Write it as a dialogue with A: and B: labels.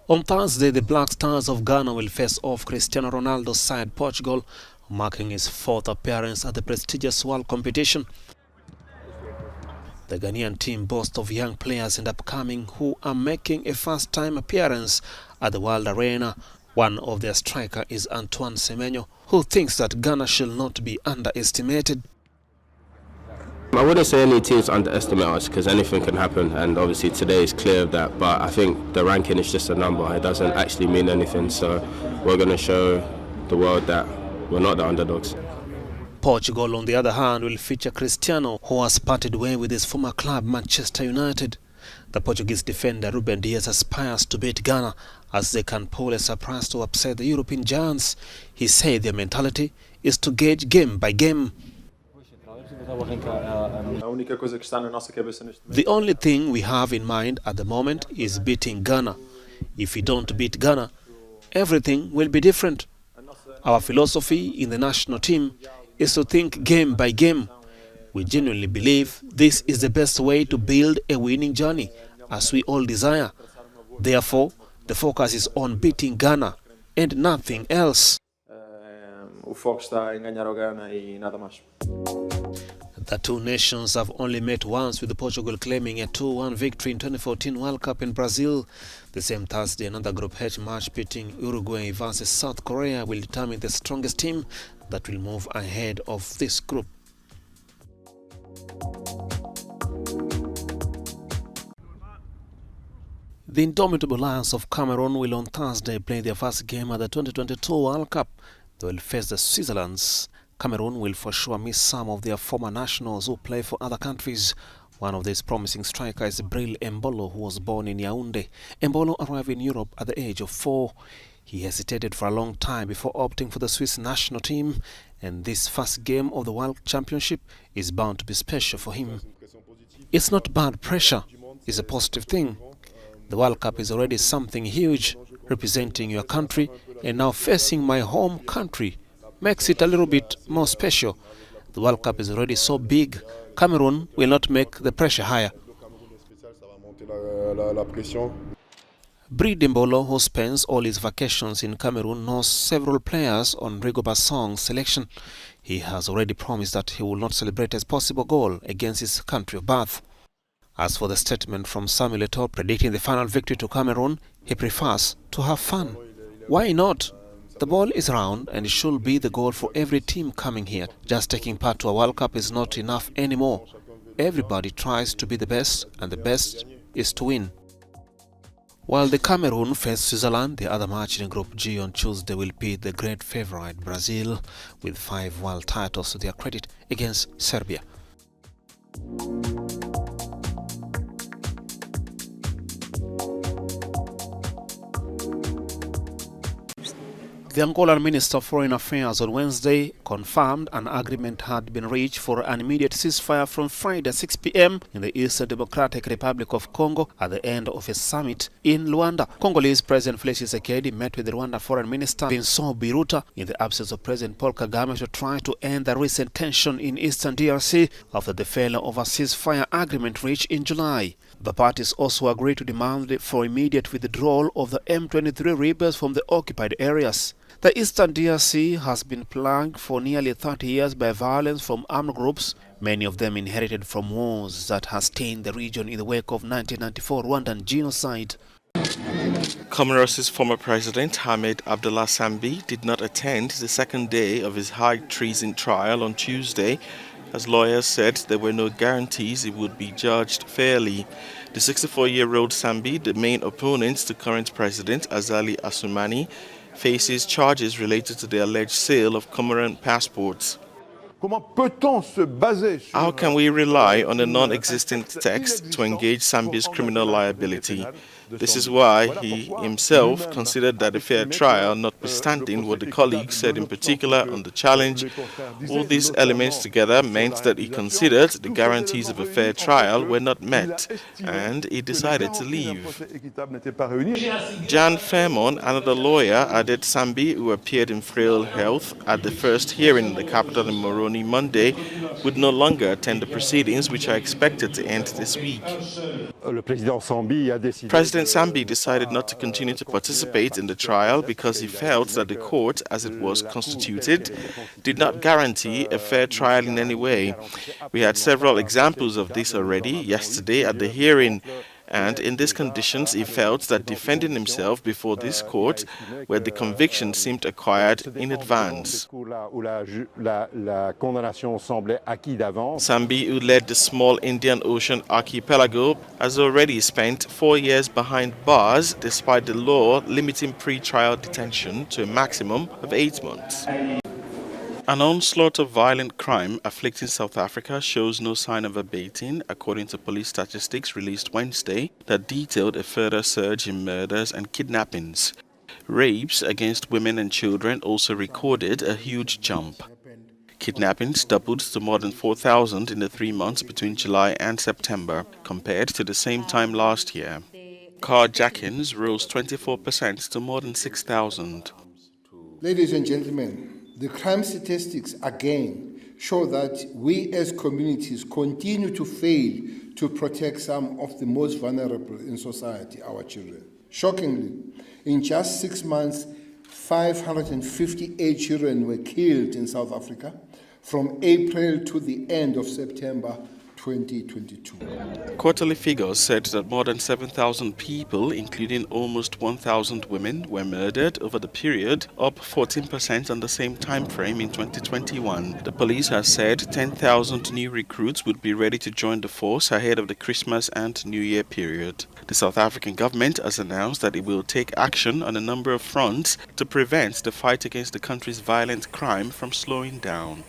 A: On Thursday, the Black Stars of Ghana will face off Cristiano Ronaldo's side Portugal, marking his fourth appearance at the prestigious world competition. The Ghanaian team boasts of young players and upcoming who are making a first-time appearance at the World Arena. One of their strikers is Antoine Semenyo, who thinks that Ghana shall not be underestimated.
B: I wouldn't say any teams underestimate us because anything can happen, and obviously today is clear of that, but I think the ranking is just a number. It doesn't actually mean anything, so we're going to show the world that we're not the underdogs.
A: Portugal, on the other hand, will feature Cristiano, who has parted way with his former club Manchester United. The Portuguese defender Ruben Dias aspires to beat Ghana as they can pull a surprise to upset the European giants. He said their mentality is to gauge game by game. The only thing we have in mind at the moment is beating Ghana. If we don't beat Ghana, everything will be different. Our philosophy in the national team is to think game by game. We genuinely believe this is the best way to build a winning journey, as we all desire. Therefore, the focus is on beating Ghana and nothing else. The two nations have only met once, with Portugal claiming a 2-1 victory in 2014 World Cup in Brazil. The same Thursday, another Group H match pitting Uruguay versus South Korea will determine the strongest team that will move ahead of this group. The indomitable Lions of Cameroon will on Thursday play their first game at the 2022 World Cup. They will face the Switzerlands. Cameroon will for sure miss some of their former nationals who play for other countries. One of these promising strikers is Breel Embolo, who was born in Yaoundé. Embolo arrived in Europe at the age of 4. He hesitated for a long time before opting for the Swiss national team, and this first game of the World Championship is bound to be special for him. It's not bad pressure, it's a positive thing. The World Cup is already something huge, representing your country, and now facing my home country makes it a little bit more special. The World Cup is already so big, Cameroon will not make the pressure higher. Breel Embolo, who spends all his vacations in Cameroon, knows several players on Rigobert Song's selection. He has already promised that he will not celebrate a possible goal against his country of birth. As for the statement from Samuel Eto'o predicting the final victory to Cameroon, he prefers to have fun. Why not? The ball is round and it should be the goal for every team coming here. Just taking part to a World Cup is not enough anymore. Everybody tries to be the best, and the best is to win. While the Cameroon face Switzerland, the other match in Group G on Tuesday will beat the great favorite Brazil with 5 world titles to their credit against Serbia. The Angolan Minister of Foreign Affairs on Wednesday confirmed an agreement had been reached for an immediate ceasefire from Friday at 6 p.m. in the Eastern Democratic Republic of Congo at the end of a summit in Luanda. Congolese President Felix Tshisekedi met with the Rwanda Foreign Minister Vincent Biruta in the absence of President Paul Kagame to try to end the recent tension in Eastern DRC after the failure of a ceasefire agreement reached in July. The parties also agreed to demand for immediate withdrawal of the M23 rebels from the occupied areas. The Eastern DRC has been plagued for nearly 30 years by violence from armed groups, many of them inherited from wars that has stained the region in the wake of 1994 Rwandan genocide.
C: Comoros' former president, Ahmed Abdallah Sambi, did not attend the second day of his high treason trial on Tuesday, as lawyers said there were no guarantees he would be judged fairly. The 64-year-old Sambi, the main opponent to current president Azali Assoumani, faces charges related to the alleged sale of Comoran passports. How can we rely on a non-existent text to engage Sambi's criminal liability? This is why he himself considered that a fair trial, notwithstanding what the colleagues said in particular on the challenge, all these elements together meant that he considered the guarantees of a fair trial were not met, and he decided to leave. Jan Fermon, another lawyer, added Sambi, who appeared in frail health at the first hearing in the capital in Moroni Monday, would no longer attend the proceedings, which are expected to end this week. President Sambi decided not to continue to participate in the trial because he felt that the court, as it was constituted, did not guarantee a fair trial in any way. We had several examples of this already yesterday at the hearing. And in these conditions, he felt that defending himself before this court, where the conviction seemed acquired in advance. Sambi, who led the small Indian Ocean archipelago, has already spent 4 years behind bars, despite the law limiting pre-trial detention to a maximum of 8 months. An onslaught of violent crime afflicting South Africa shows no sign of abating, according to police statistics released Wednesday that detailed a further surge in murders and kidnappings. Rapes against women and children also recorded a huge jump. Kidnappings doubled to more than 4,000 in the 3 months between July and September, compared to the same time last year. Carjackings rose 24% to more than 6,000.
D: Ladies and gentlemen, the crime statistics again show that we as communities continue to fail to protect some of the most vulnerable in society, our children. Shockingly, in just 6 months, 558 children were killed in South Africa from April to the end of September 2022.
C: Quarterly figures said that more than 7,000 people, including almost 1,000 women, were murdered over the period, up 14% on the same time frame in 2021. The police has said 10,000 new recruits would be ready to join the force ahead of the Christmas and New Year period. The South African government has announced that it will take action on a number of fronts to prevent the fight against the country's violent crime from slowing down.